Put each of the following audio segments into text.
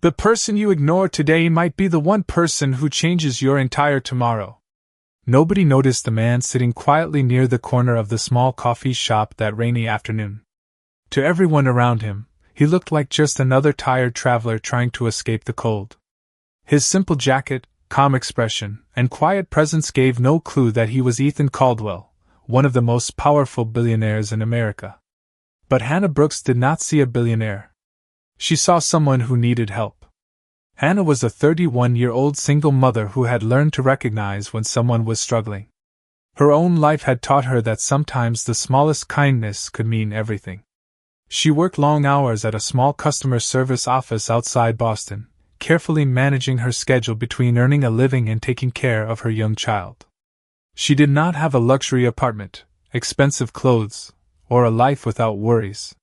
The person you ignore today might be the one person who changes your entire tomorrow. Nobody noticed the man sitting quietly near the corner of the small coffee shop that rainy afternoon. To everyone around him, he looked like just another tired traveler trying to escape the cold. His simple jacket, calm expression, and quiet presence gave no clue that he was Ethan Caldwell, one of the most powerful billionaires in America. But Hannah Brooks did not see a billionaire. She saw someone who needed help. Hannah was a 31-year-old single mother who had learned to recognize when someone was struggling. Her own life had taught her that sometimes the smallest kindness could mean everything. She worked long hours at a small customer service office outside Boston, carefully managing her schedule between earning a living and taking care of her young child. She did not have a luxury apartment, expensive clothes, or a life without worries.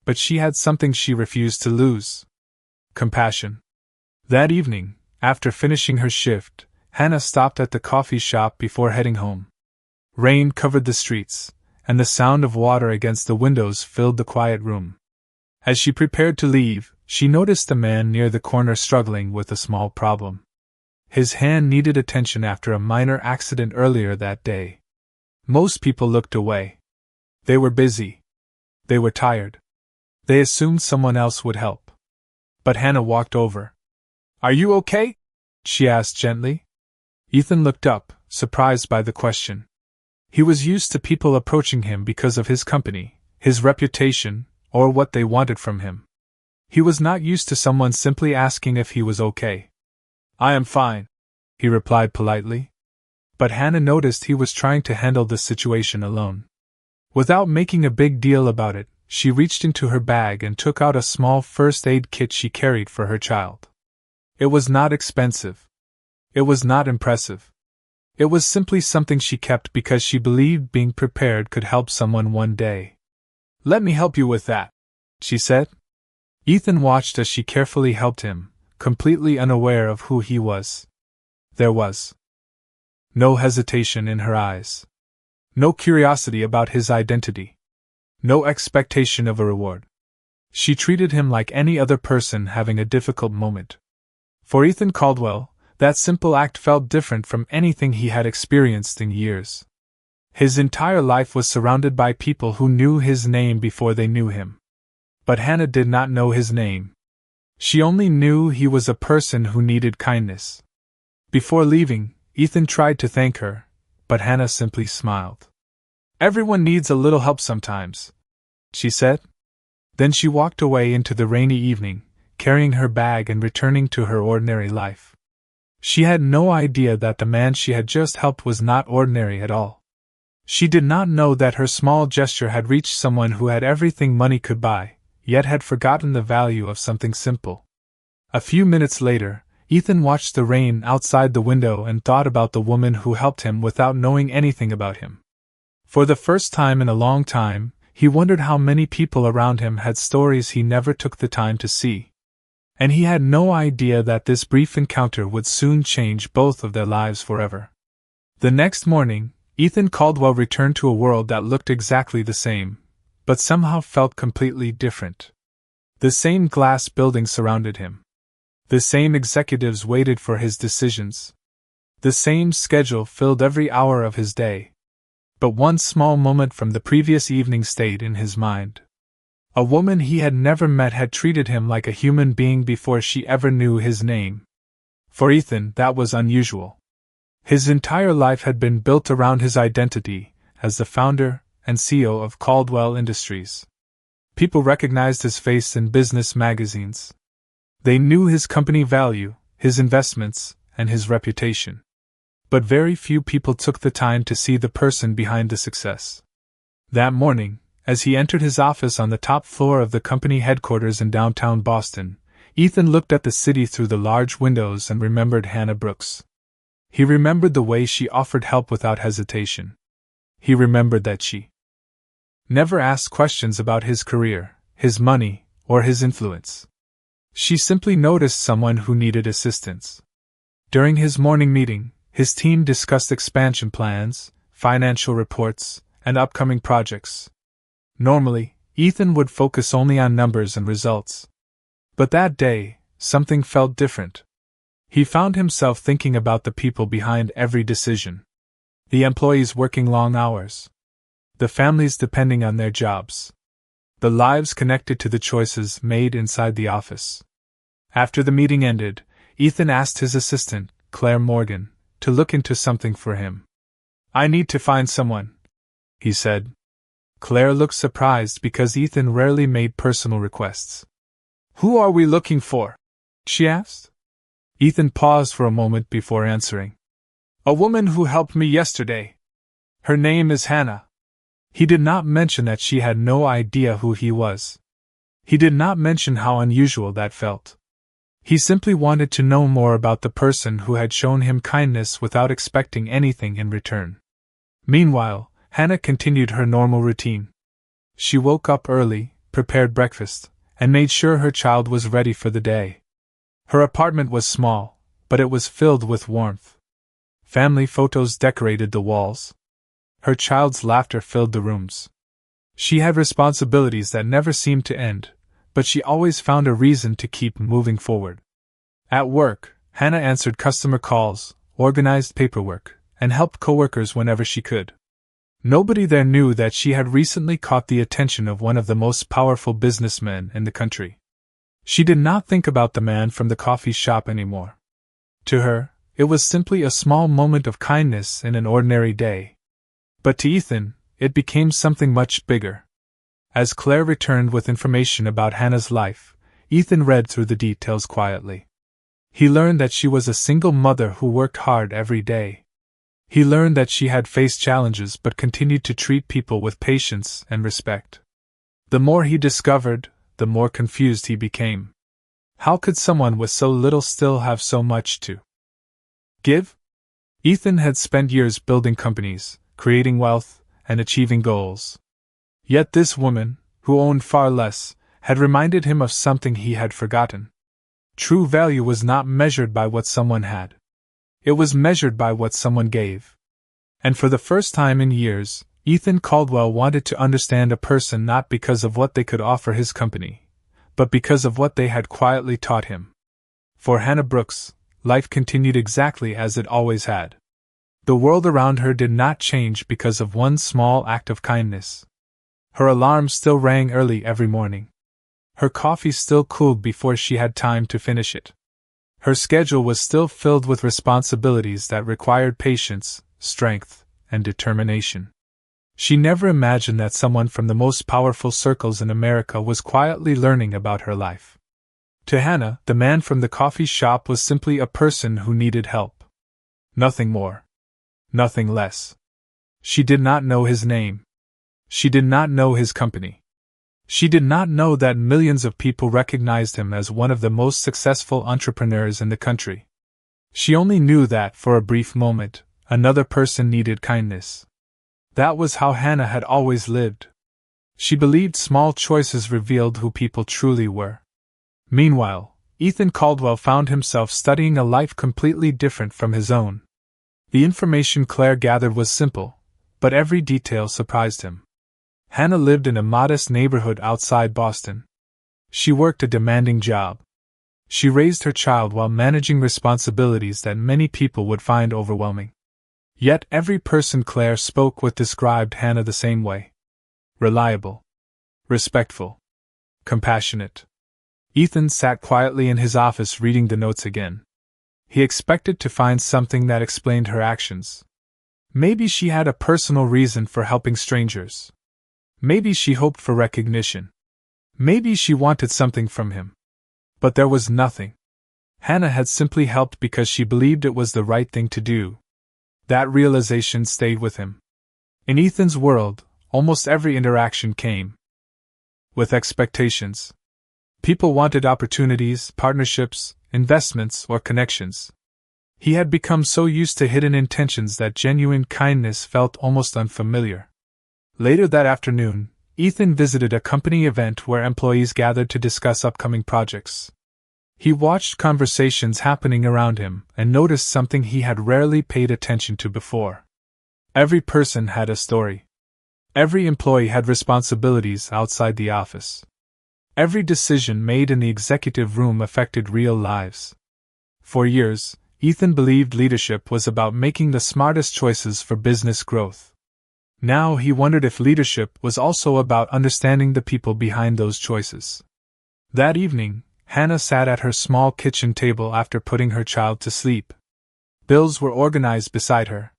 But she had something she refused to lose: compassion. That evening, after finishing her shift, Hannah stopped at the coffee shop before heading home. Rain covered the streets, and the sound of water against the windows filled the quiet room. As she prepared to leave, she noticed a man near the corner struggling with a small problem. His hand needed attention after a minor accident earlier that day. Most people looked away. They were busy. They were tired. They assumed someone else would help. But Hannah walked over. "Are you okay?" she asked gently. Ethan looked up, surprised by the question. He was used to people approaching him because of his company, his reputation, or what they wanted from him. He was not used to someone simply asking if he was okay. "I am fine," he replied politely. But Hannah noticed he was trying to handle the situation alone. Without making a big deal about it, she reached into her bag and took out a small first aid kit she carried for her child. It was not expensive. It was not impressive. It was simply something she kept because she believed being prepared could help someone one day. "Let me help you with that," she said. Ethan watched as she carefully helped him, completely unaware of who he was. There was no hesitation in her eyes. No curiosity about his identity. No expectation of a reward. She treated him like any other person having a difficult moment. For Ethan Caldwell, that simple act felt different from anything he had experienced in years. His entire life was surrounded by people who knew his name before they knew him. But Hannah did not know his name. She only knew he was a person who needed kindness. Before leaving, Ethan tried to thank her, but Hannah simply smiled. "Everyone needs a little help sometimes," she said. Then she walked away into the rainy evening, carrying her bag and returning to her ordinary life. She had no idea that the man she had just helped was not ordinary at all. She did not know that her small gesture had reached someone who had everything money could buy, yet had forgotten the value of something simple. A few minutes later, Ethan watched the rain outside the window and thought about the woman who helped him without knowing anything about him. For the first time in a long time, he wondered how many people around him had stories he never took the time to see. And he had no idea that this brief encounter would soon change both of their lives forever. The next morning, Ethan Caldwell returned to a world that looked exactly the same, but somehow felt completely different. The same glass buildings surrounded him. The same executives waited for his decisions. The same schedule filled every hour of his day. But one small moment from the previous evening stayed in his mind. A woman he had never met had treated him like a human being before she ever knew his name. For Ethan, that was unusual. His entire life had been built around his identity as the founder and CEO of Caldwell Industries. People recognized his face in business magazines. They knew his company value, his investments, and his reputation. But very few people took the time to see the person behind the success. That morning, as he entered his office on the top floor of the company headquarters in downtown Boston, Ethan looked at the city through the large windows and remembered Hannah Brooks. He remembered the way she offered help without hesitation. He remembered that she never asked questions about his career, his money, or his influence. She simply noticed someone who needed assistance. During his morning meeting, his team discussed expansion plans, financial reports, and upcoming projects. Normally, Ethan would focus only on numbers and results. But that day, something felt different. He found himself thinking about the people behind every decision. The employees working long hours. The families depending on their jobs. The lives connected to the choices made inside the office. After the meeting ended, Ethan asked his assistant, Claire Morgan, to look into something for him. "I need to find someone," he said. Claire looked surprised because Ethan rarely made personal requests. "Who are we looking for?" she asked. Ethan paused for a moment before answering. "A woman who helped me yesterday. Her name is Hannah." He did not mention that she had no idea who he was. He did not mention how unusual that felt. He simply wanted to know more about the person who had shown him kindness without expecting anything in return. Meanwhile, Hannah continued her normal routine. She woke up early, prepared breakfast, and made sure her child was ready for the day. Her apartment was small, but it was filled with warmth. Family photos decorated the walls. Her child's laughter filled the rooms. She had responsibilities that never seemed to end, but she always found a reason to keep moving forward. At work, Hannah answered customer calls, organized paperwork, and helped coworkers whenever she could. Nobody there knew that she had recently caught the attention of one of the most powerful businessmen in the country. She did not think about the man from the coffee shop anymore. To her, it was simply a small moment of kindness in an ordinary day. But to Ethan, it became something much bigger. As Claire returned with information about Hannah's life, Ethan read through the details quietly. He learned that she was a single mother who worked hard every day. He learned that she had faced challenges but continued to treat people with patience and respect. The more he discovered, the more confused he became. How could someone with so little still have so much to give? Ethan had spent years building companies, creating wealth, and achieving goals. Yet this woman, who owned far less, had reminded him of something he had forgotten. True value was not measured by what someone had. It was measured by what someone gave. And for the first time in years, Ethan Caldwell wanted to understand a person not because of what they could offer his company, but because of what they had quietly taught him. For Hannah Brooks, life continued exactly as it always had. The world around her did not change because of one small act of kindness. Her alarm still rang early every morning. Her coffee still cooled before she had time to finish it. Her schedule was still filled with responsibilities that required patience, strength, and determination. She never imagined that someone from the most powerful circles in America was quietly learning about her life. To Hannah, the man from the coffee shop was simply a person who needed help. Nothing more. Nothing less. She did not know his name. She did not know his company. She did not know that millions of people recognized him as one of the most successful entrepreneurs in the country. She only knew that, for a brief moment, another person needed kindness. That was how Hannah had always lived. She believed small choices revealed who people truly were. Meanwhile, Ethan Caldwell found himself studying a life completely different from his own. The information Claire gathered was simple, but every detail surprised him. Hannah lived in a modest neighborhood outside Boston. She worked a demanding job. She raised her child while managing responsibilities that many people would find overwhelming. Yet every person Claire spoke with described Hannah the same way. Reliable. Respectful. Compassionate. Ethan sat quietly in his office reading the notes again. He expected to find something that explained her actions. Maybe she had a personal reason for helping strangers. Maybe she hoped for recognition. Maybe she wanted something from him. But there was nothing. Hannah had simply helped because she believed it was the right thing to do. That realization stayed with him. In Ethan's world, almost every interaction came with expectations. People wanted opportunities, partnerships, investments, or connections. He had become so used to hidden intentions that genuine kindness felt almost unfamiliar. Later that afternoon, Ethan visited a company event where employees gathered to discuss upcoming projects. He watched conversations happening around him and noticed something he had rarely paid attention to before. Every person had a story. Every employee had responsibilities outside the office. Every decision made in the executive room affected real lives. For years, Ethan believed leadership was about making the smartest choices for business growth. Now he wondered if leadership was also about understanding the people behind those choices. That evening, Hannah sat at her small kitchen table after putting her child to sleep. Bills were organized beside her.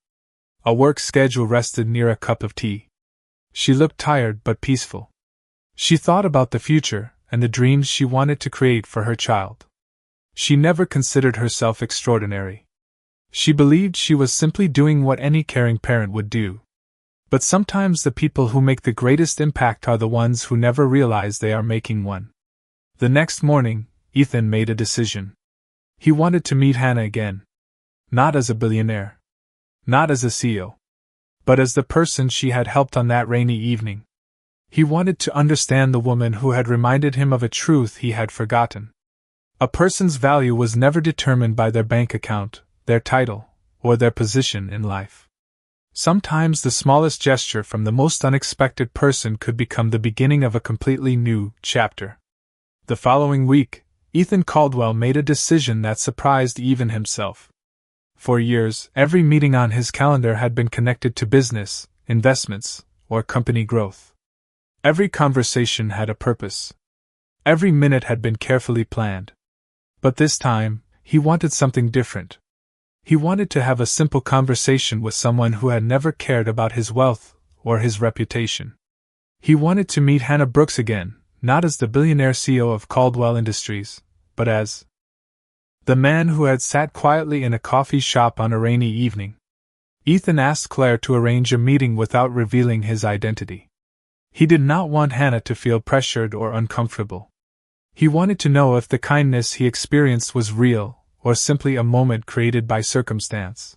A work schedule rested near a cup of tea. She looked tired but peaceful. She thought about the future and the dreams she wanted to create for her child. She never considered herself extraordinary. She believed she was simply doing what any caring parent would do. But sometimes the people who make the greatest impact are the ones who never realize they are making one. The next morning, Ethan made a decision. He wanted to meet Hannah again. Not as a billionaire. Not as a CEO. But as the person she had helped on that rainy evening. He wanted to understand the woman who had reminded him of a truth he had forgotten. A person's value was never determined by their bank account, their title, or their position in life. Sometimes the smallest gesture from the most unexpected person could become the beginning of a completely new chapter. The following week, Ethan Caldwell made a decision that surprised even himself. For years, every meeting on his calendar had been connected to business, investments, or company growth. Every conversation had a purpose. Every minute had been carefully planned. But this time, he wanted something different. He wanted to have a simple conversation with someone who had never cared about his wealth or his reputation. He wanted to meet Hannah Brooks again, not as the billionaire CEO of Caldwell Industries, but as the man who had sat quietly in a coffee shop on a rainy evening. Ethan asked Claire to arrange a meeting without revealing his identity. He did not want Hannah to feel pressured or uncomfortable. He wanted to know if the kindness he experienced was real, or simply a moment created by circumstance.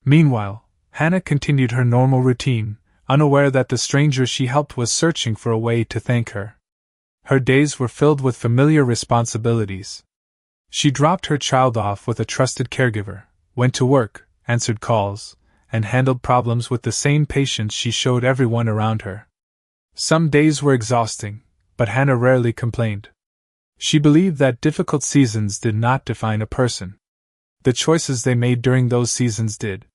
Meanwhile, Hannah continued her normal routine, unaware that the stranger she helped was searching for a way to thank her. Her days were filled with familiar responsibilities. She dropped her child off with a trusted caregiver, went to work, answered calls, and handled problems with the same patience she showed everyone around her. Some days were exhausting, but Hannah rarely complained. She believed that difficult seasons did not define a person. The choices they made during those seasons did.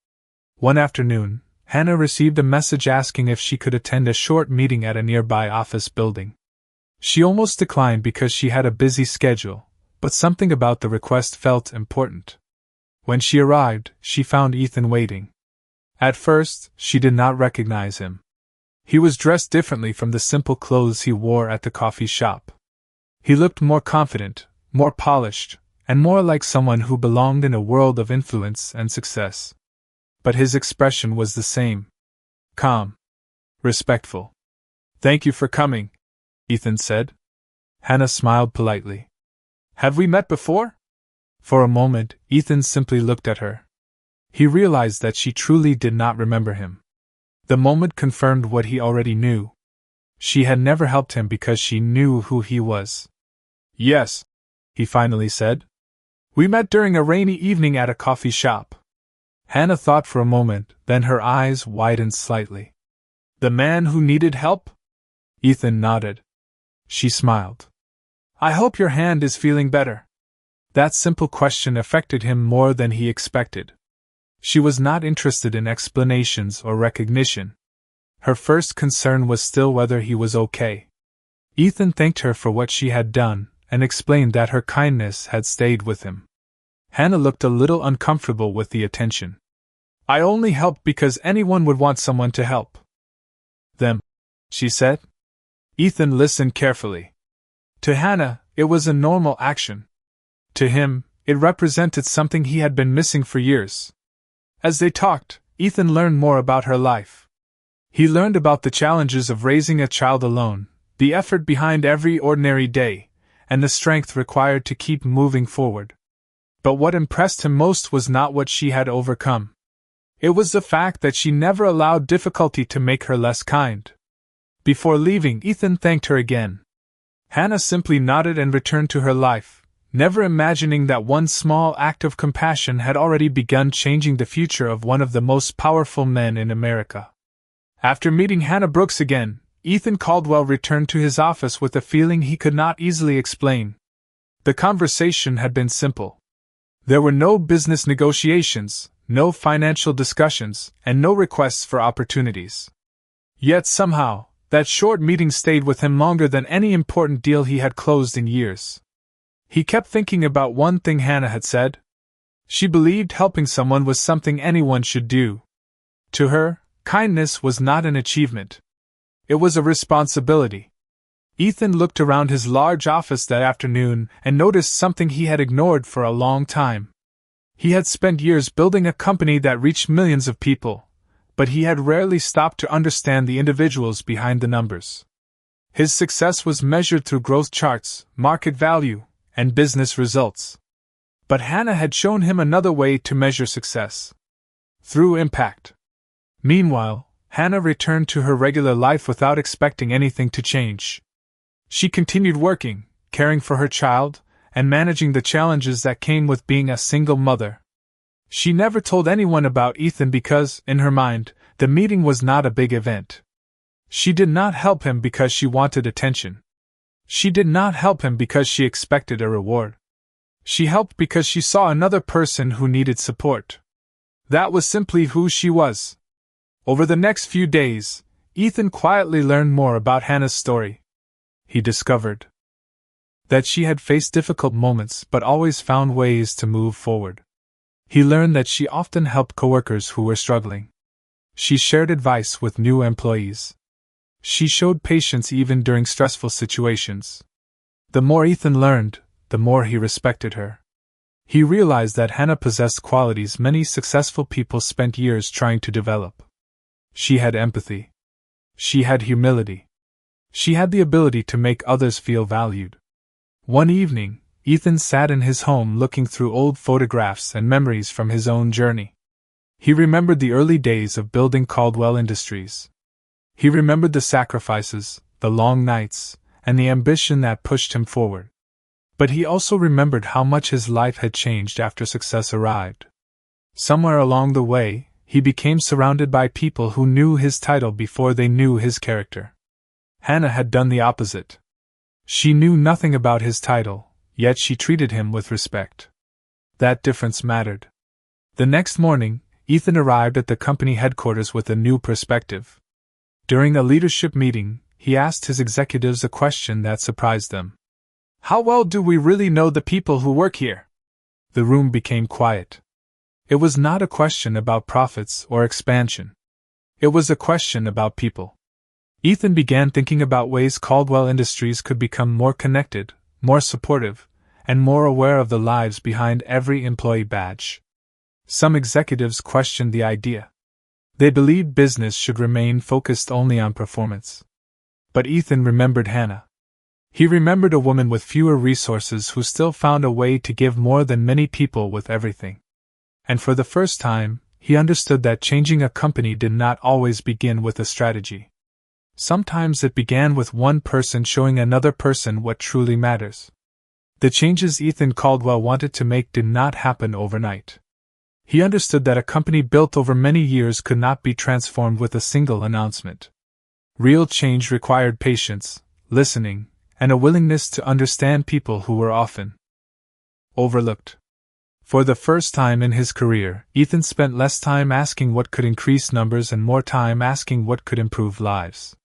One afternoon, Hannah received a message asking if she could attend a short meeting at a nearby office building. She almost declined because she had a busy schedule, but something about the request felt important. When she arrived, she found Ethan waiting. At first, she did not recognize him. He was dressed differently from the simple clothes he wore at the coffee shop. He looked more confident, more polished, and more like someone who belonged in a world of influence and success. But his expression was the same. Calm. Respectful. "Thank you for coming," Ethan said. Hannah smiled politely. "Have we met before?" For a moment, Ethan simply looked at her. He realized that she truly did not remember him. The moment confirmed what he already knew. She had never helped him because she knew who he was. "Yes," he finally said. "We met during a rainy evening at a coffee shop." Hannah thought for a moment, then her eyes widened slightly. "The man who needed help?" Ethan nodded. She smiled. "I hope your hand is feeling better." That simple question affected him more than he expected. She was not interested in explanations or recognition. Her first concern was still whether he was okay. Ethan thanked her for what she had done, and explained that her kindness had stayed with him. Hannah looked a little uncomfortable with the attention. "I only helped because anyone would want someone to help them," she said. Ethan listened carefully. To Hannah, it was a normal action. To him, it represented something he had been missing for years. As they talked, Ethan learned more about her life. He learned about the challenges of raising a child alone, the effort behind every ordinary day, and the strength required to keep moving forward. But what impressed him most was not what she had overcome. It was the fact that she never allowed difficulty to make her less kind. Before leaving, Ethan thanked her again. Hannah simply nodded and returned to her life, never imagining that one small act of compassion had already begun changing the future of one of the most powerful men in America. After meeting Hannah Brooks again, Ethan Caldwell returned to his office with a feeling he could not easily explain. The conversation had been simple. There were no business negotiations, no financial discussions, and no requests for opportunities. Yet somehow, that short meeting stayed with him longer than any important deal he had closed in years. He kept thinking about one thing Hannah had said. She believed helping someone was something anyone should do. To her, kindness was not an achievement. It was a responsibility. Ethan looked around his large office that afternoon and noticed something he had ignored for a long time. He had spent years building a company that reached millions of people, but he had rarely stopped to understand the individuals behind the numbers. His success was measured through growth charts, market value, and business results. But Hannah had shown him another way to measure success: through impact. Meanwhile, Hannah returned to her regular life without expecting anything to change. She continued working, caring for her child, and managing the challenges that came with being a single mother. She never told anyone about Ethan because, in her mind, the meeting was not a big event. She did not help him because she wanted attention. She did not help him because she expected a reward. She helped because she saw another person who needed support. That was simply who she was. Over the next few days, Ethan quietly learned more about Hannah's story. He discovered that she had faced difficult moments but always found ways to move forward. He learned that she often helped coworkers who were struggling. She shared advice with new employees. She showed patience even during stressful situations. The more Ethan learned, the more he respected her. He realized that Hannah possessed qualities many successful people spent years trying to develop. She had empathy. She had humility. She had the ability to make others feel valued. One evening, Ethan sat in his home looking through old photographs and memories from his own journey. He remembered the early days of building Caldwell Industries. He remembered the sacrifices, the long nights, and the ambition that pushed him forward. But he also remembered how much his life had changed after success arrived. Somewhere along the way, he became surrounded by people who knew his title before they knew his character. Hannah had done the opposite. She knew nothing about his title, yet she treated him with respect. That difference mattered. The next morning, Ethan arrived at the company headquarters with a new perspective. During a leadership meeting, he asked his executives a question that surprised them. "How well do we really know the people who work here?" The room became quiet. It was not a question about profits or expansion. It was a question about people. Ethan began thinking about ways Caldwell Industries could become more connected, more supportive, and more aware of the lives behind every employee badge. Some executives questioned the idea. They believed business should remain focused only on performance. But Ethan remembered Hannah. He remembered a woman with fewer resources who still found a way to give more than many people with everything. And for the first time, he understood that changing a company did not always begin with a strategy. Sometimes it began with one person showing another person what truly matters. The changes Ethan Caldwell wanted to make did not happen overnight. He understood that a company built over many years could not be transformed with a single announcement. Real change required patience, listening, and a willingness to understand people who were often overlooked. For the first time in his career, Ethan spent less time asking what could increase numbers and more time asking what could improve lives.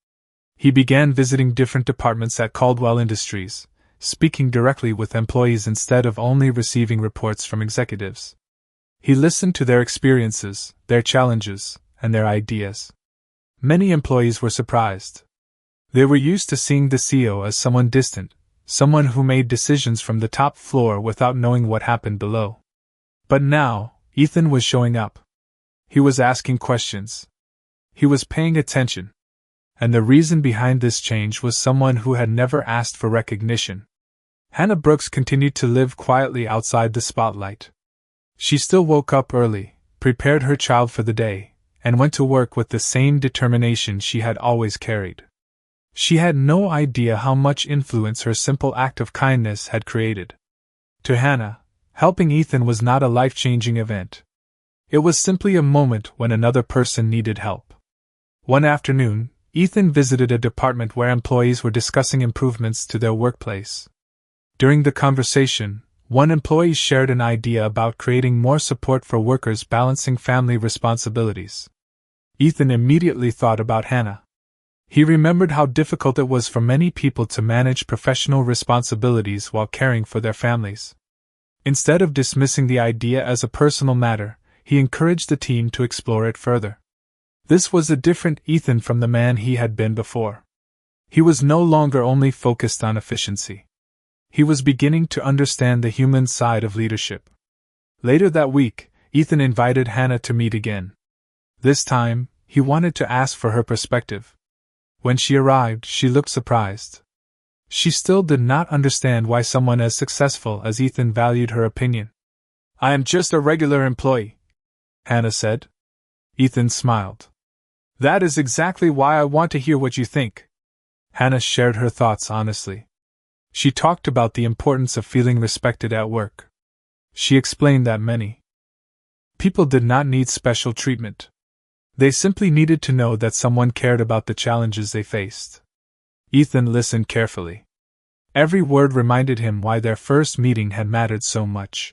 He began visiting different departments at Caldwell Industries, speaking directly with employees instead of only receiving reports from executives. He listened to their experiences, their challenges, and their ideas. Many employees were surprised. They were used to seeing the CEO as someone distant, someone who made decisions from the top floor without knowing what happened below. But now, Ethan was showing up. He was asking questions. He was paying attention. And the reason behind this change was someone who had never asked for recognition. Hannah Brooks continued to live quietly outside the spotlight. She still woke up early, prepared her child for the day, and went to work with the same determination she had always carried. She had no idea how much influence her simple act of kindness had created. To Hannah, helping Ethan was not a life-changing event. It was simply a moment when another person needed help. One afternoon, Ethan visited a department where employees were discussing improvements to their workplace. During the conversation, one employee shared an idea about creating more support for workers balancing family responsibilities. Ethan immediately thought about Hannah. He remembered how difficult it was for many people to manage professional responsibilities while caring for their families. Instead of dismissing the idea as a personal matter, he encouraged the team to explore it further. This was a different Ethan from the man he had been before. He was no longer only focused on efficiency. He was beginning to understand the human side of leadership. Later that week, Ethan invited Hannah to meet again. This time, he wanted to ask for her perspective. When she arrived, she looked surprised. She still did not understand why someone as successful as Ethan valued her opinion. "I am just a regular employee," Hannah said. Ethan smiled. "That is exactly why I want to hear what you think." Hannah shared her thoughts honestly. She talked about the importance of feeling respected at work. She explained that many people did not need special treatment. They simply needed to know that someone cared about the challenges they faced. Ethan listened carefully. Every word reminded him why their first meeting had mattered so much.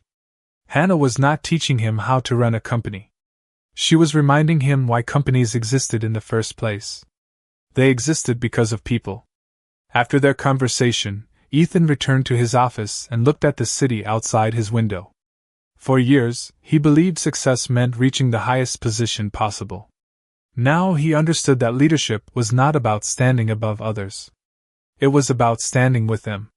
Hannah was not teaching him how to run a company. She was reminding him why companies existed in the first place. They existed because of people. After their conversation, Ethan returned to his office and looked at the city outside his window. For years, he believed success meant reaching the highest position possible. Now he understood that leadership was not about standing above others. It was about standing with them.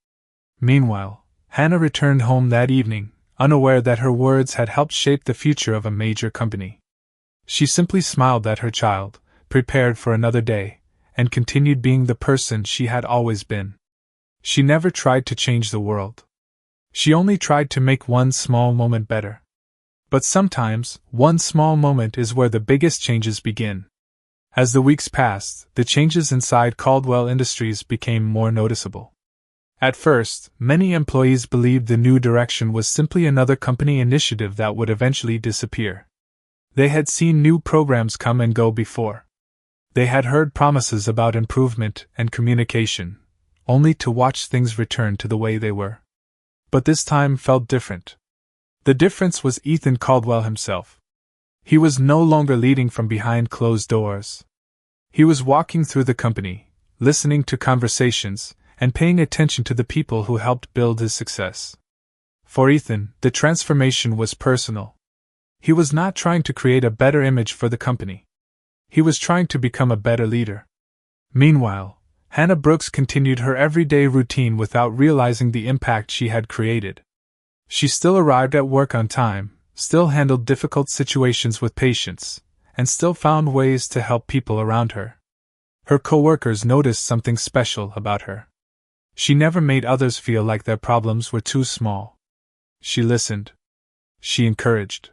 Meanwhile, Hannah returned home that evening, unaware that her words had helped shape the future of a major company. She simply smiled at her child, prepared for another day, and continued being the person she had always been. She never tried to change the world. She only tried to make one small moment better. But sometimes, one small moment is where the biggest changes begin. As the weeks passed, the changes inside Caldwell Industries became more noticeable. At first, many employees believed the new direction was simply another company initiative that would eventually disappear. They had seen new programs come and go before. They had heard promises about improvement and communication, only to watch things return to the way they were. But this time felt different. The difference was Ethan Caldwell himself. He was no longer leading from behind closed doors. He was walking through the company, listening to conversations, and paying attention to the people who helped build his success. For Ethan, the transformation was personal. He was not trying to create a better image for the company. He was trying to become a better leader. Meanwhile, Hannah Brooks continued her everyday routine without realizing the impact she had created. She still arrived at work on time, still handled difficult situations with patience, and still found ways to help people around her. Her coworkers noticed something special about her. She never made others feel like their problems were too small. She listened. She encouraged.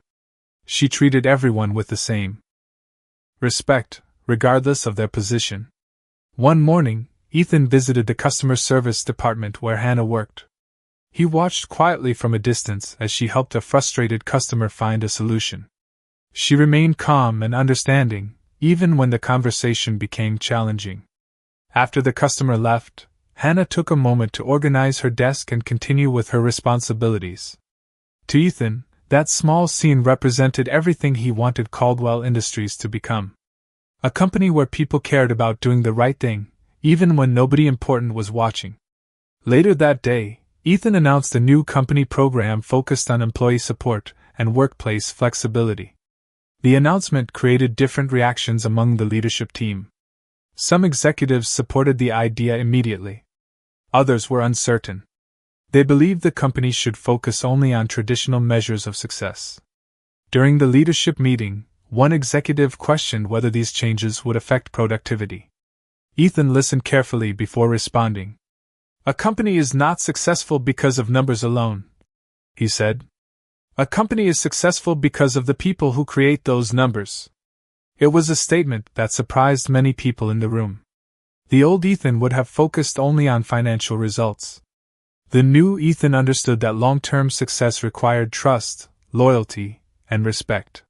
She treated everyone with the same respect, regardless of their position. One morning, Ethan visited the customer service department where Hannah worked. He watched quietly from a distance as she helped a frustrated customer find a solution. She remained calm and understanding, even when the conversation became challenging. After the customer left, Hannah took a moment to organize her desk and continue with her responsibilities. To Ethan, that small scene represented everything he wanted Caldwell Industries to become. A company where people cared about doing the right thing, even when nobody important was watching. Later that day, Ethan announced a new company program focused on employee support and workplace flexibility. The announcement created different reactions among the leadership team. Some executives supported the idea immediately. Others were uncertain. They believed the company should focus only on traditional measures of success. During the leadership meeting, one executive questioned whether these changes would affect productivity. Ethan listened carefully before responding. "A company is not successful because of numbers alone," he said. "A company is successful because of the people who create those numbers." It was a statement that surprised many people in the room. The old Ethan would have focused only on financial results. The new Ethan understood that long-term success required trust, loyalty, and respect.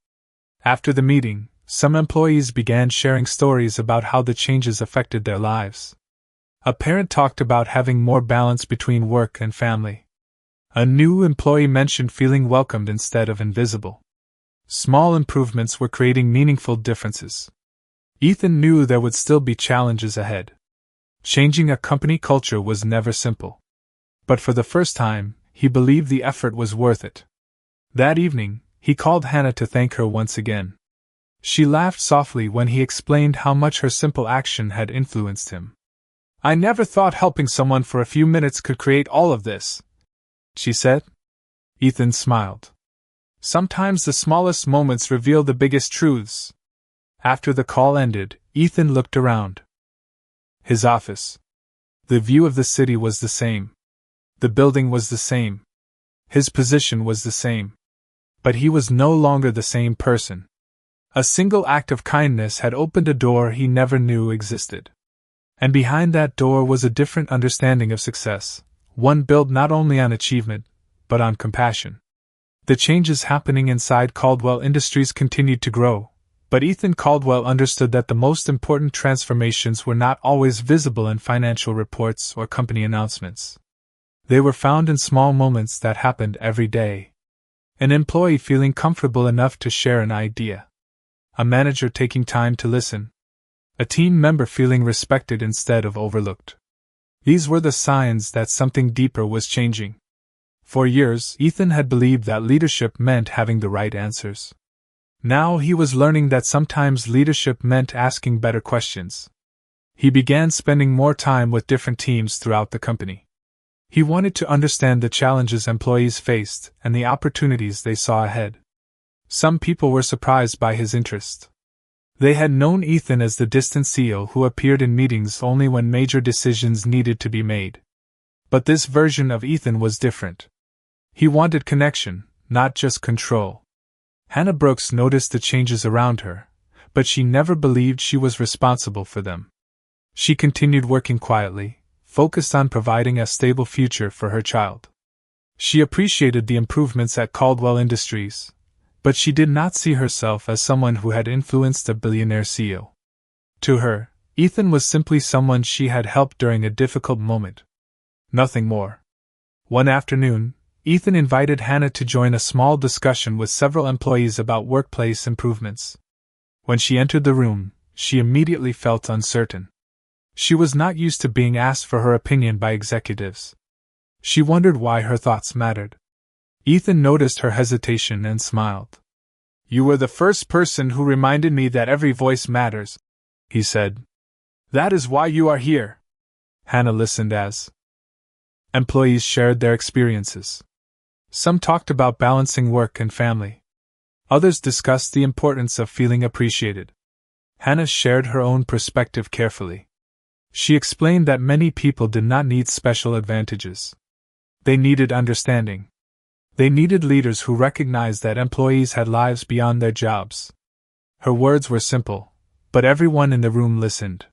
After the meeting, some employees began sharing stories about how the changes affected their lives. A parent talked about having more balance between work and family. A new employee mentioned feeling welcomed instead of invisible. Small improvements were creating meaningful differences. Ethan knew there would still be challenges ahead. Changing a company culture was never simple. But for the first time, he believed the effort was worth it. That evening, he called Hannah to thank her once again. She laughed softly when he explained how much her simple action had influenced him. "I never thought helping someone for a few minutes could create all of this," she said. Ethan smiled. Sometimes the smallest moments reveal the biggest truths. After the call ended, Ethan looked around. His office. The view of the city was the same. The building was the same. His position was the same. But he was no longer the same person. A single act of kindness had opened a door he never knew existed. And behind that door was a different understanding of success, one built not only on achievement, but on compassion. The changes happening inside Caldwell Industries continued to grow, but Ethan Caldwell understood that the most important transformations were not always visible in financial reports or company announcements. They were found in small moments that happened every day. An employee feeling comfortable enough to share an idea. A manager taking time to listen. A team member feeling respected instead of overlooked. These were the signs that something deeper was changing. For years, Ethan had believed that leadership meant having the right answers. Now he was learning that sometimes leadership meant asking better questions. He began spending more time with different teams throughout the company. He wanted to understand the challenges employees faced and the opportunities they saw ahead. Some people were surprised by his interest. They had known Ethan as the distant CEO who appeared in meetings only when major decisions needed to be made. But this version of Ethan was different. He wanted connection, not just control. Hannah Brooks noticed the changes around her, but she never believed she was responsible for them. She continued working quietly, focused on providing a stable future for her child. She appreciated the improvements at Caldwell Industries, but she did not see herself as someone who had influenced a billionaire CEO. To her, Ethan was simply someone she had helped during a difficult moment. Nothing more. One afternoon, Ethan invited Hannah to join a small discussion with several employees about workplace improvements. When she entered the room, she immediately felt uncertain. She was not used to being asked for her opinion by executives. She wondered why her thoughts mattered. Ethan noticed her hesitation and smiled. "You were the first person who reminded me that every voice matters," he said. "That is why you are here." Hannah listened as employees shared their experiences. Some talked about balancing work and family. Others discussed the importance of feeling appreciated. Hannah shared her own perspective carefully. She explained that many people did not need special advantages. They needed understanding. They needed leaders who recognized that employees had lives beyond their jobs. Her words were simple, but everyone in the room listened.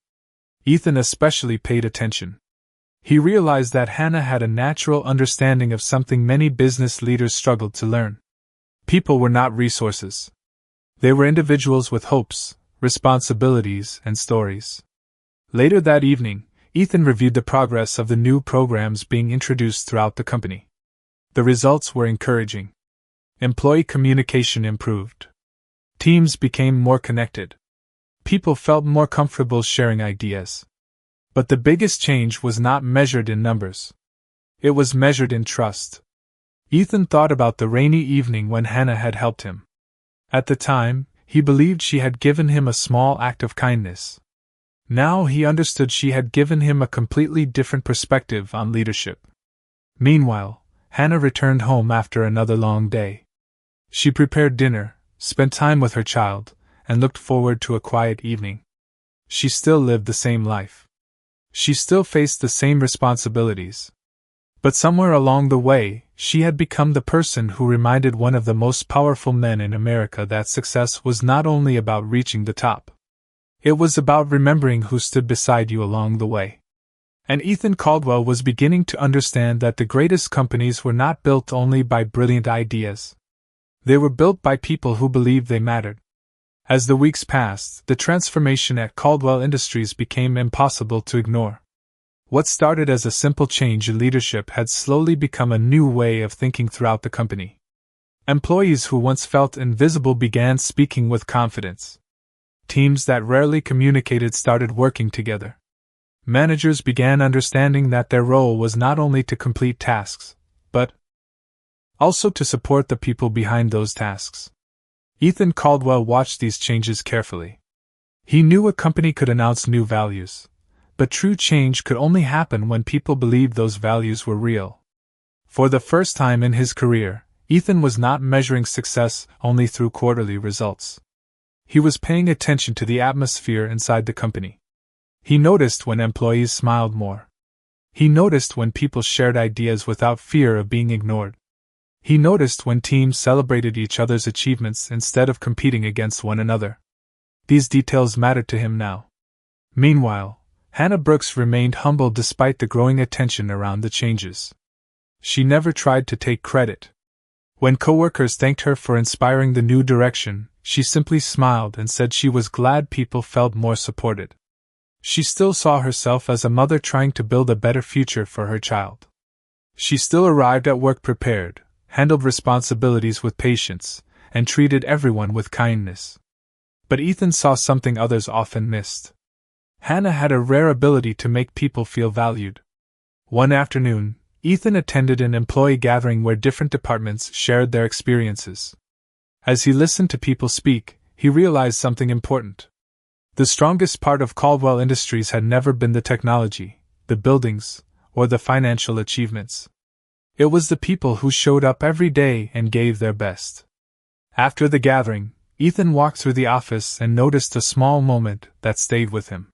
Ethan especially paid attention. He realized that Hannah had a natural understanding of something many business leaders struggled to learn. People were not resources. They were individuals with hopes, responsibilities, and stories. Later that evening, Ethan reviewed the progress of the new programs being introduced throughout the company. The results were encouraging. Employee communication improved. Teams became more connected. People felt more comfortable sharing ideas. But the biggest change was not measured in numbers. It was measured in trust. Ethan thought about the rainy evening when Hannah had helped him. At the time, he believed she had given him a small act of kindness. Now he understood she had given him a completely different perspective on leadership. Meanwhile, Hannah returned home after another long day. She prepared dinner, spent time with her child, and looked forward to a quiet evening. She still lived the same life. She still faced the same responsibilities. But somewhere along the way, she had become the person who reminded one of the most powerful men in America that success was not only about reaching the top. It was about remembering who stood beside you along the way. And Ethan Caldwell was beginning to understand that the greatest companies were not built only by brilliant ideas. They were built by people who believed they mattered. As the weeks passed, the transformation at Caldwell Industries became impossible to ignore. What started as a simple change in leadership had slowly become a new way of thinking throughout the company. Employees who once felt invisible began speaking with confidence. Teams that rarely communicated started working together. Managers began understanding that their role was not only to complete tasks, but also to support the people behind those tasks. Ethan Caldwell watched these changes carefully. He knew a company could announce new values, but true change could only happen when people believed those values were real. For the first time in his career, Ethan was not measuring success only through quarterly results. He was paying attention to the atmosphere inside the company. He noticed when employees smiled more. He noticed when people shared ideas without fear of being ignored. He noticed when teams celebrated each other's achievements instead of competing against one another. These details mattered to him now. Meanwhile, Hannah Brooks remained humble despite the growing attention around the changes. She never tried to take credit. When coworkers thanked her for inspiring the new direction, she simply smiled and said she was glad people felt more supported. She still saw herself as a mother trying to build a better future for her child. She still arrived at work prepared, handled responsibilities with patience, and treated everyone with kindness. But Ethan saw something others often missed. Hannah had a rare ability to make people feel valued. One afternoon, Ethan attended an employee gathering where different departments shared their experiences. As he listened to people speak, he realized something important. The strongest part of Caldwell Industries had never been the technology, the buildings, or the financial achievements. It was the people who showed up every day and gave their best. After the gathering, Ethan walked through the office and noticed a small moment that stayed with him.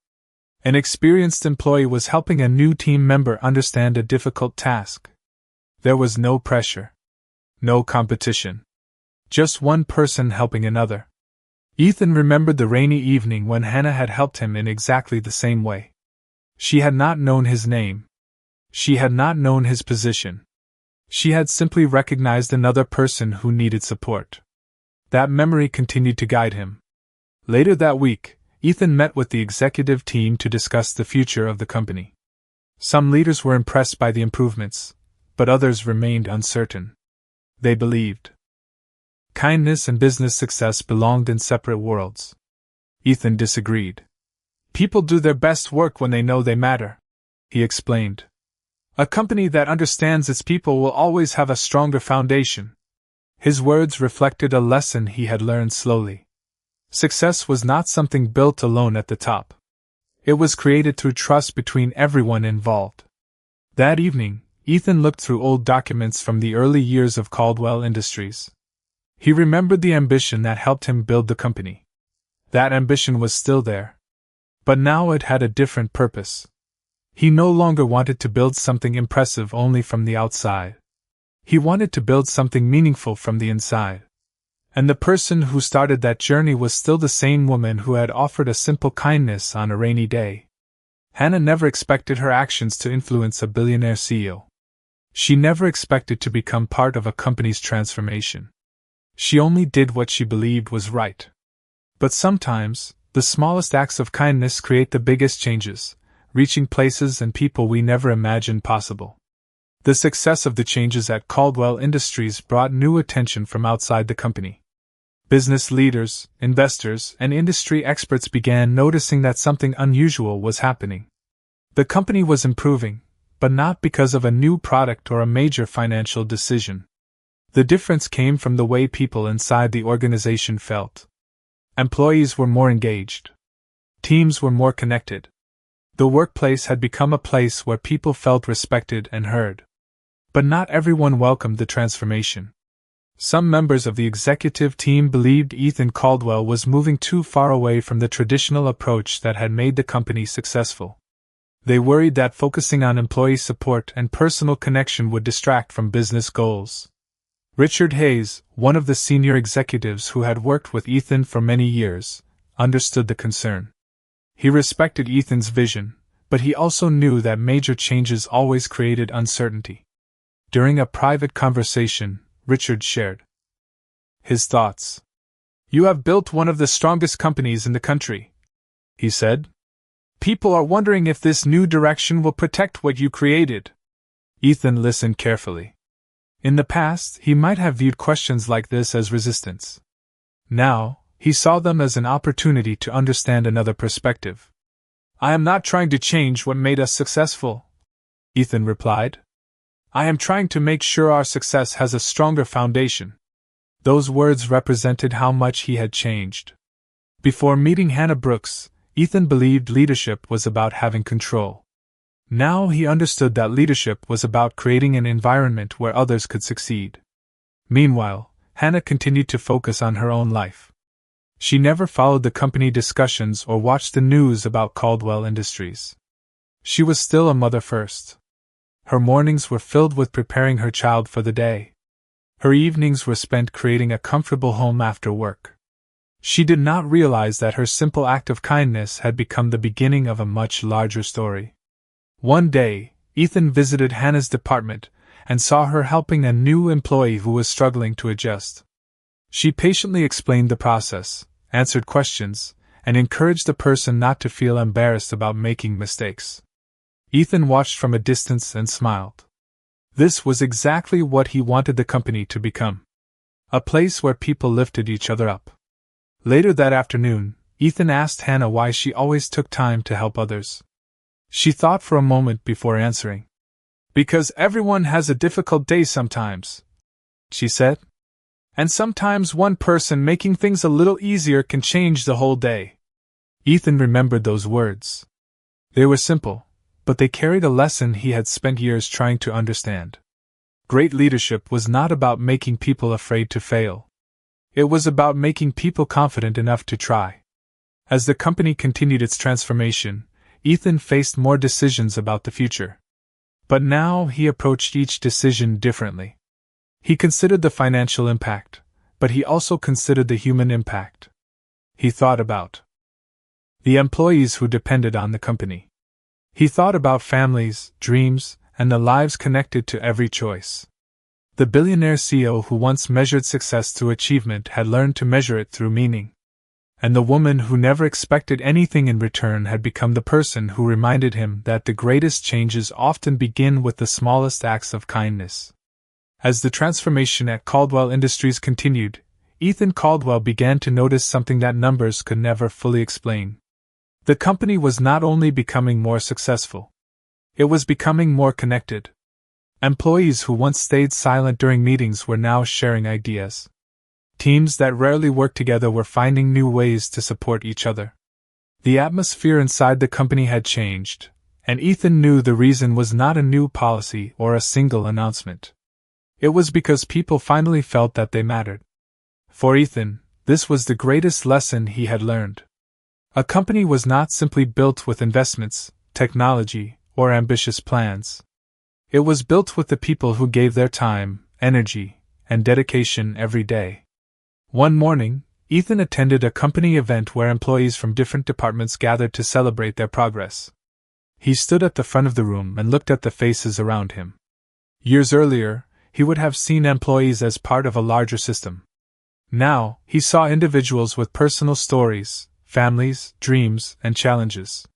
An experienced employee was helping a new team member understand a difficult task. There was no pressure. No competition. Just one person helping another. Ethan remembered the rainy evening when Hannah had helped him in exactly the same way. She had not known his name. She had not known his position. She had simply recognized another person who needed support. That memory continued to guide him. Later that week, Ethan met with the executive team to discuss the future of the company. Some leaders were impressed by the improvements, but others remained uncertain. They believed kindness and business success belonged in separate worlds. Ethan disagreed. People do their best work when they know they matter, he explained. A company that understands its people will always have a stronger foundation. His words reflected a lesson he had learned slowly. Success was not something built alone at the top. It was created through trust between everyone involved. That evening, Ethan looked through old documents from the early years of Caldwell Industries. He remembered the ambition that helped him build the company. That ambition was still there. But now it had a different purpose. He no longer wanted to build something impressive only from the outside. He wanted to build something meaningful from the inside. And the person who started that journey was still the same woman who had offered a simple kindness on a rainy day. Hannah never expected her actions to influence a billionaire CEO. She never expected to become part of a company's transformation. She only did what she believed was right. But sometimes, the smallest acts of kindness create the biggest changes, reaching places and people we never imagined possible. The success of the changes at Caldwell Industries brought new attention from outside the company. Business leaders, investors, and industry experts began noticing that something unusual was happening. The company was improving, but not because of a new product or a major financial decision. The difference came from the way people inside the organization felt. Employees were more engaged. Teams were more connected. The workplace had become a place where people felt respected and heard. But not everyone welcomed the transformation. Some members of the executive team believed Ethan Caldwell was moving too far away from the traditional approach that had made the company successful. They worried that focusing on employee support and personal connection would distract from business goals. Richard Hayes, one of the senior executives who had worked with Ethan for many years, understood the concern. He respected Ethan's vision, but he also knew that major changes always created uncertainty. During a private conversation, Richard shared his thoughts. You have built one of the strongest companies in the country, he said. People are wondering if this new direction will protect what you created. Ethan listened carefully. In the past, he might have viewed questions like this as resistance. Now, he saw them as an opportunity to understand another perspective. I am not trying to change what made us successful, Ethan replied. I am trying to make sure our success has a stronger foundation. Those words represented how much he had changed. Before meeting Hannah Brooks, Ethan believed leadership was about having control. Now he understood that leadership was about creating an environment where others could succeed. Meanwhile, Hannah continued to focus on her own life. She never followed the company discussions or watched the news about Caldwell Industries. She was still a mother first. Her mornings were filled with preparing her child for the day. Her evenings were spent creating a comfortable home after work. She did not realize that her simple act of kindness had become the beginning of a much larger story. One day, Ethan visited Hannah's department and saw her helping a new employee who was struggling to adjust. She patiently explained the process, answered questions, and encouraged the person not to feel embarrassed about making mistakes. Ethan watched from a distance and smiled. This was exactly what he wanted the company to become. A place where people lifted each other up. Later that afternoon, Ethan asked Hannah why she always took time to help others. She thought for a moment before answering. Because everyone has a difficult day sometimes, she said. And sometimes one person making things a little easier can change the whole day. Ethan remembered those words. They were simple, but they carried a lesson he had spent years trying to understand. Great leadership was not about making people afraid to fail. It was about making people confident enough to try. As the company continued its transformation, Ethan faced more decisions about the future. But now he approached each decision differently. He considered the financial impact, but he also considered the human impact. He thought about the employees who depended on the company. He thought about families, dreams, and the lives connected to every choice. The billionaire CEO who once measured success through achievement had learned to measure it through meaning. And the woman who never expected anything in return had become the person who reminded him that the greatest changes often begin with the smallest acts of kindness. As the transformation at Caldwell Industries continued, Ethan Caldwell began to notice something that numbers could never fully explain. The company was not only becoming more successful, it was becoming more connected. Employees who once stayed silent during meetings were now sharing ideas. Teams that rarely worked together were finding new ways to support each other. The atmosphere inside the company had changed, and Ethan knew the reason was not a new policy or a single announcement. It was because people finally felt that they mattered. For Ethan, this was the greatest lesson he had learned. A company was not simply built with investments, technology, or ambitious plans. It was built with the people who gave their time, energy, and dedication every day. One morning, Ethan attended a company event where employees from different departments gathered to celebrate their progress. He stood at the front of the room and looked at the faces around him. Years earlier, he would have seen employees as part of a larger system. Now, he saw individuals with personal stories, families, dreams, and challenges.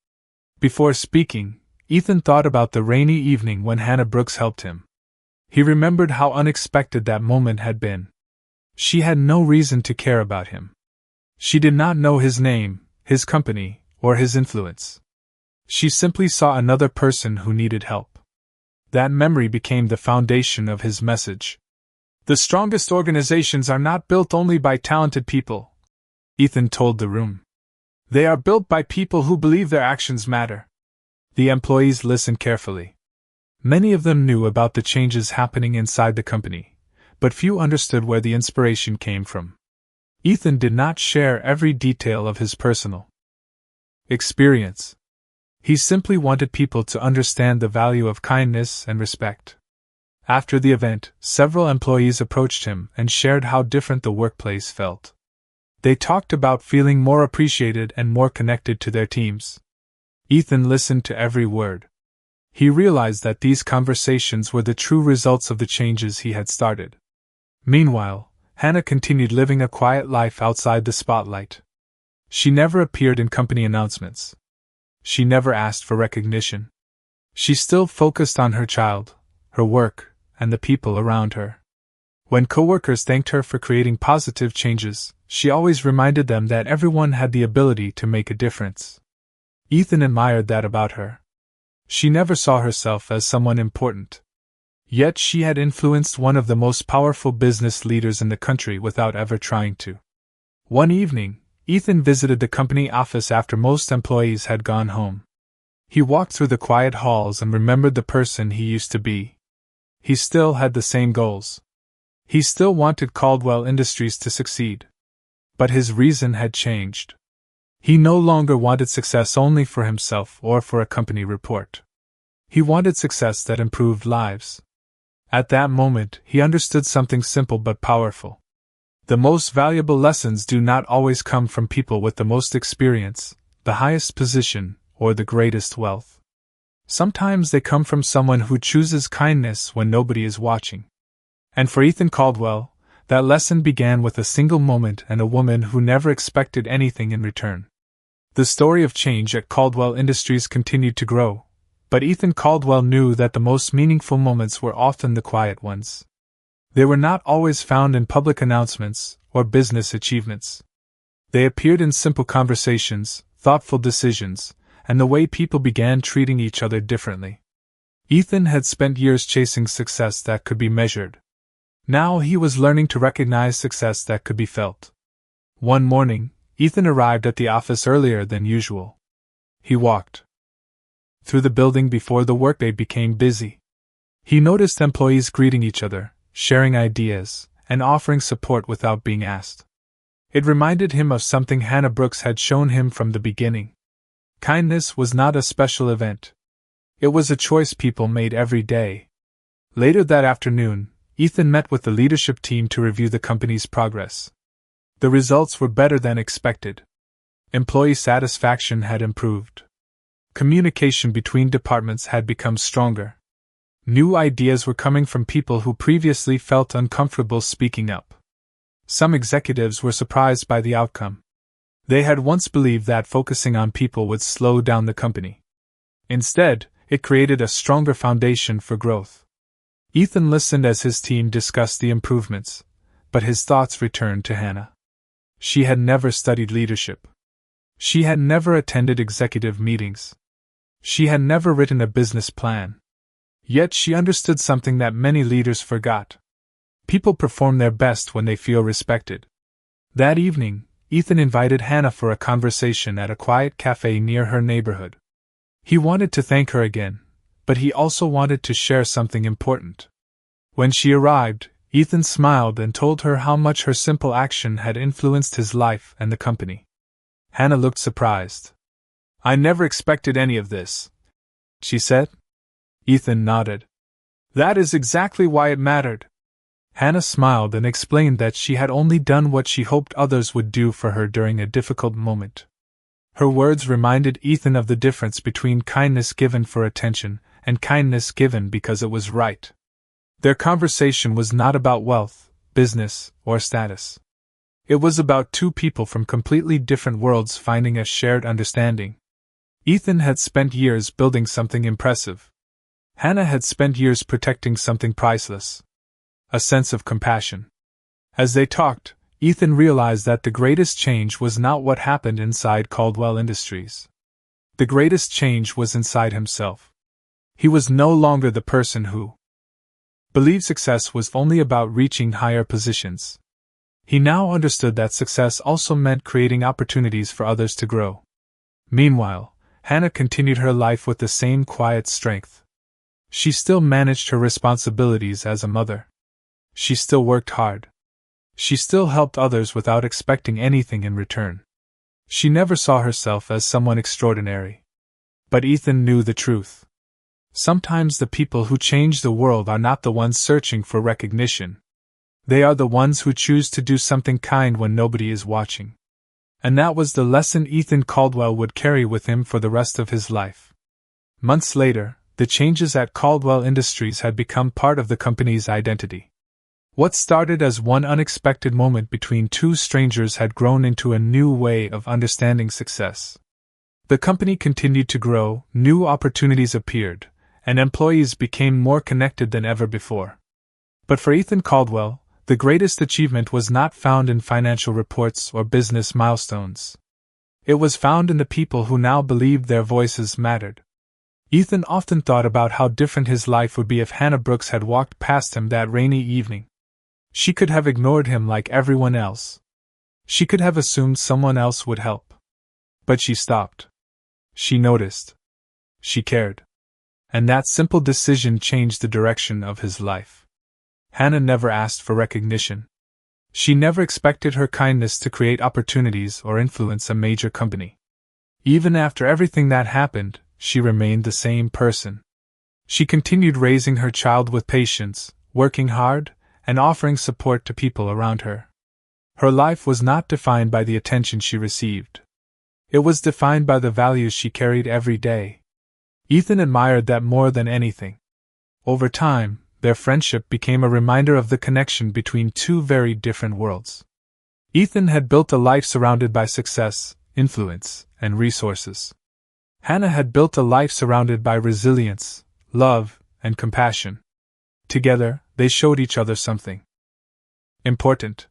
Before speaking, Ethan thought about the rainy evening when Hannah Brooks helped him. He remembered how unexpected that moment had been. She had no reason to care about him. She did not know his name, his company, or his influence. She simply saw another person who needed help. That memory became the foundation of his message. The strongest organizations are not built only by talented people, Ethan told the room. They are built by people who believe their actions matter. The employees listened carefully. Many of them knew about the changes happening inside the company, but few understood where the inspiration came from. Ethan did not share every detail of his personal experience. He simply wanted people to understand the value of kindness and respect. After the event, several employees approached him and shared how different the workplace felt. They talked about feeling more appreciated and more connected to their teams. Ethan listened to every word. He realized that these conversations were the true results of the changes he had started. Meanwhile, Hannah continued living a quiet life outside the spotlight. She never appeared in company announcements. She never asked for recognition. She still focused on her child, her work, and the people around her. When coworkers thanked her for creating positive changes, she always reminded them that everyone had the ability to make a difference. Ethan admired that about her. She never saw herself as someone important. Yet she had influenced one of the most powerful business leaders in the country without ever trying to. One evening, Ethan visited the company office after most employees had gone home. He walked through the quiet halls and remembered the person he used to be. He still had the same goals. He still wanted Caldwell Industries to succeed. But his reason had changed. He no longer wanted success only for himself or for a company report. He wanted success that improved lives. At that moment, he understood something simple but powerful. The most valuable lessons do not always come from people with the most experience, the highest position, or the greatest wealth. Sometimes they come from someone who chooses kindness when nobody is watching. And for Ethan Caldwell, that lesson began with a single moment and a woman who never expected anything in return. The story of change at Caldwell Industries continued to grow, but Ethan Caldwell knew that the most meaningful moments were often the quiet ones. They were not always found in public announcements or business achievements. They appeared in simple conversations, thoughtful decisions, and the way people began treating each other differently. Ethan had spent years chasing success that could be measured. Now he was learning to recognize success that could be felt. One morning, Ethan arrived at the office earlier than usual. He walked through the building before the workday became busy. He noticed employees greeting each other, sharing ideas, and offering support without being asked. It reminded him of something Hannah Brooks had shown him from the beginning. Kindness was not a special event. It was a choice people made every day. Later that afternoon, Ethan met with the leadership team to review the company's progress. The results were better than expected. Employee satisfaction had improved. Communication between departments had become stronger. New ideas were coming from people who previously felt uncomfortable speaking up. Some executives were surprised by the outcome. They had once believed that focusing on people would slow down the company. Instead, it created a stronger foundation for growth. Ethan listened as his team discussed the improvements, but his thoughts returned to Hannah. She had never studied leadership. She had never attended executive meetings. She had never written a business plan. Yet she understood something that many leaders forgot. People perform their best when they feel respected. That evening, Ethan invited Hannah for a conversation at a quiet cafe near her neighborhood. He wanted to thank her again, but he also wanted to share something important. When she arrived, Ethan smiled and told her how much her simple action had influenced his life and the company. Hannah looked surprised. "I never expected any of this," she said. Ethan nodded. "That is exactly why it mattered." Hannah smiled and explained that she had only done what she hoped others would do for her during a difficult moment. Her words reminded Ethan of the difference between kindness given for attention and kindness given because it was right. Their conversation was not about wealth, business, or status. It was about two people from completely different worlds finding a shared understanding. Ethan had spent years building something impressive. Hannah had spent years protecting something priceless. A sense of compassion. As they talked, Ethan realized that the greatest change was not what happened inside Caldwell Industries. The greatest change was inside himself. He was no longer the person who believed success was only about reaching higher positions. He now understood that success also meant creating opportunities for others to grow. Meanwhile, Hannah continued her life with the same quiet strength. She still managed her responsibilities as a mother. She still worked hard. She still helped others without expecting anything in return. She never saw herself as someone extraordinary. But Ethan knew the truth. Sometimes the people who change the world are not the ones searching for recognition. They are the ones who choose to do something kind when nobody is watching. And that was the lesson Ethan Caldwell would carry with him for the rest of his life. Months later, the changes at Caldwell Industries had become part of the company's identity. What started as one unexpected moment between two strangers had grown into a new way of understanding success. The company continued to grow, new opportunities appeared, and employees became more connected than ever before. But for Ethan Caldwell, the greatest achievement was not found in financial reports or business milestones. It was found in the people who now believed their voices mattered. Ethan often thought about how different his life would be if Hannah Brooks had walked past him that rainy evening. She could have ignored him like everyone else. She could have assumed someone else would help. But she stopped. She noticed. She cared. And that simple decision changed the direction of his life. Hannah never asked for recognition. She never expected her kindness to create opportunities or influence a major company. Even after everything that happened, she remained the same person. She continued raising her child with patience, working hard, and offering support to people around her. Her life was not defined by the attention she received. It was defined by the values she carried every day. Ethan admired that more than anything. Over time, their friendship became a reminder of the connection between two very different worlds. Ethan had built a life surrounded by success, influence, and resources. Hannah had built a life surrounded by resilience, love, and compassion. Together, they showed each other something important.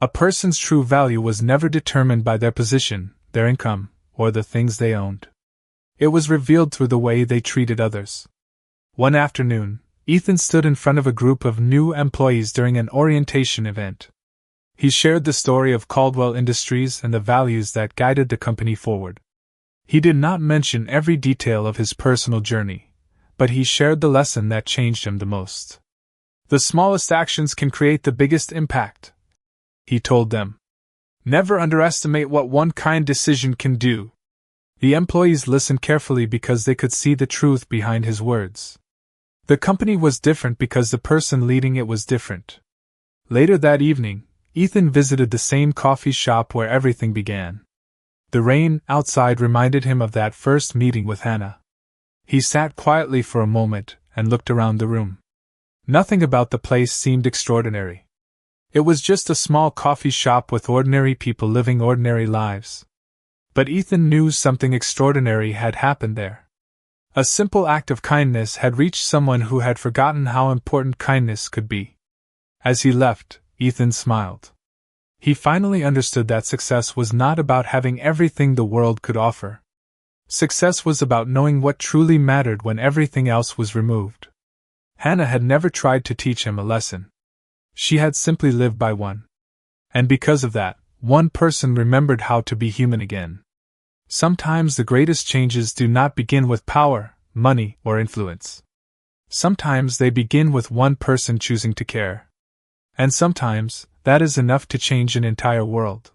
A person's true value was never determined by their position, their income, or the things they owned. It was revealed through the way they treated others. One afternoon, Ethan stood in front of a group of new employees during an orientation event. He shared the story of Caldwell Industries and the values that guided the company forward. He did not mention every detail of his personal journey, but he shared the lesson that changed him the most. The smallest actions can create the biggest impact, he told them. Never underestimate what one kind decision can do. The employees listened carefully because they could see the truth behind his words. The company was different because the person leading it was different. Later that evening, Ethan visited the same coffee shop where everything began. The rain outside reminded him of that first meeting with Hannah. He sat quietly for a moment and looked around the room. Nothing about the place seemed extraordinary. It was just a small coffee shop with ordinary people living ordinary lives. But Ethan knew something extraordinary had happened there. A simple act of kindness had reached someone who had forgotten how important kindness could be. As he left, Ethan smiled. He finally understood that success was not about having everything the world could offer. Success was about knowing what truly mattered when everything else was removed. Hannah had never tried to teach him a lesson. She had simply lived by one. And because of that, one person remembered how to be human again. Sometimes the greatest changes do not begin with power, money, or influence. Sometimes they begin with one person choosing to care. And sometimes, that is enough to change an entire world.